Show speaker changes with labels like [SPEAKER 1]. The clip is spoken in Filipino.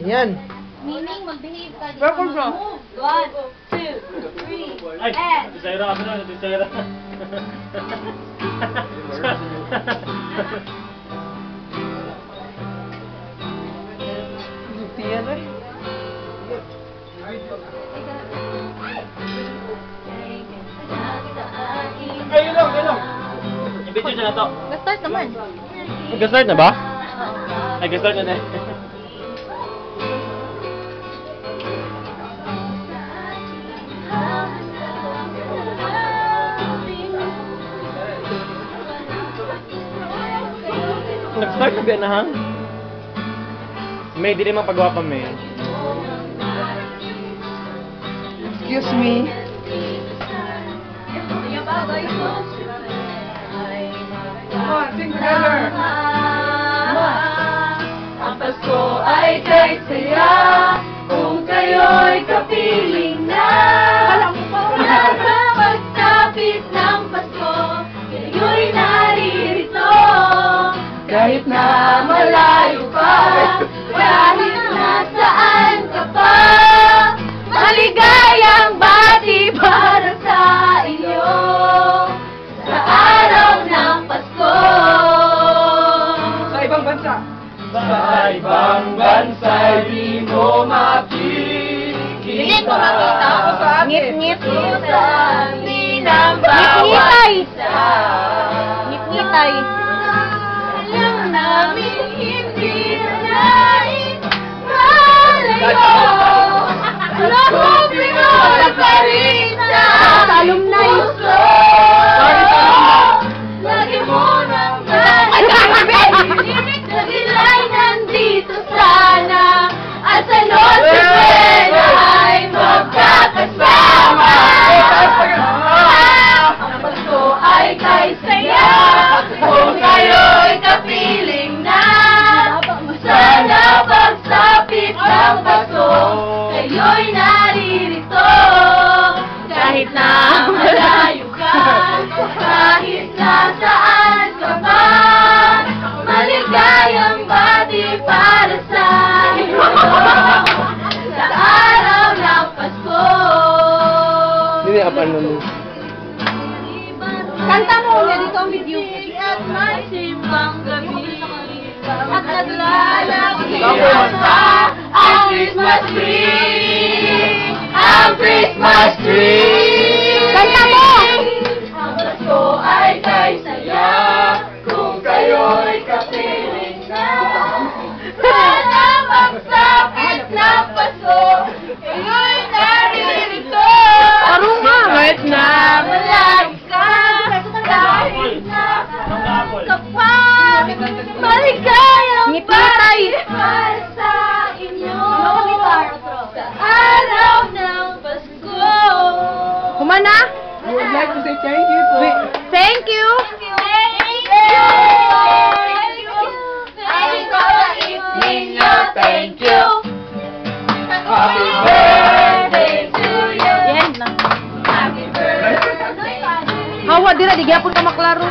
[SPEAKER 1] Ayan.
[SPEAKER 2] Meaning, mag-behave ka.
[SPEAKER 3] Welcome bro.
[SPEAKER 2] Move. 1, 2, 3, and...
[SPEAKER 4] Desira kami na, desira.
[SPEAKER 3] Lutian eh.
[SPEAKER 4] Ay, ilong. I-video siya na to.
[SPEAKER 2] Ga-start naman.
[SPEAKER 1] Nag-start na ba?
[SPEAKER 4] Nag-start na na.
[SPEAKER 1] Nag-start na ba na ha? May, di naman pagwapa may.
[SPEAKER 3] Excuse me. Come on, sing together.
[SPEAKER 2] Ang Pasko ay kay saya kung kayo'y kapiling na. Nasa pagtapit ng Pasko, kayo'y naririto. Kahit na malayo ka, kahit nasaan ka pa, maligayang bati para sa iyo sa araw ng Pasko.
[SPEAKER 3] Sa ibang bansa.
[SPEAKER 4] Sa ibang bansa, di mo makikita.
[SPEAKER 2] Hindi ko makita.
[SPEAKER 3] Ngit-ngit.
[SPEAKER 2] Sa amin ang bawat isa.
[SPEAKER 3] Ngit-ngitay.
[SPEAKER 2] Alam namin hindi nais malayo. Lahat Pinoy pa rin sa puso. Lagi mo nang narinig na sila'y nandito sana. At sa Noche Buena ay magkakasama. Ang Pasko ay kay saya kung kayo'y kapiling na. Sana pagsapit ng Pasko, kayo'y naririto. Kahit na malayo ka, kahit nasaan ka pa, maligayang bati para sa iyo sa araw ng Pasko.
[SPEAKER 1] Hindi na kapan nun.
[SPEAKER 2] Kanta mo ulit dito ang video. At may simbang gabi at naglalagyan pa ang Christmas tree. Ang Christmas tree. Kanta mo! Ang Pasko ay kay saya kung kayo'y kapiling na. Sana magsapit ng Pasko, kayo'y naririto. Kahit na malayo ka, kahit na kapag maligayang bati para sa inyo sa araw ng Pasko.
[SPEAKER 3] Kumana? I would like to say thank you to...
[SPEAKER 2] Thank you. Thank you. Happy birthday to you.
[SPEAKER 3] Yan na.
[SPEAKER 2] Happy birthday.
[SPEAKER 3] Hawa dira, di gyapon ka maklaro.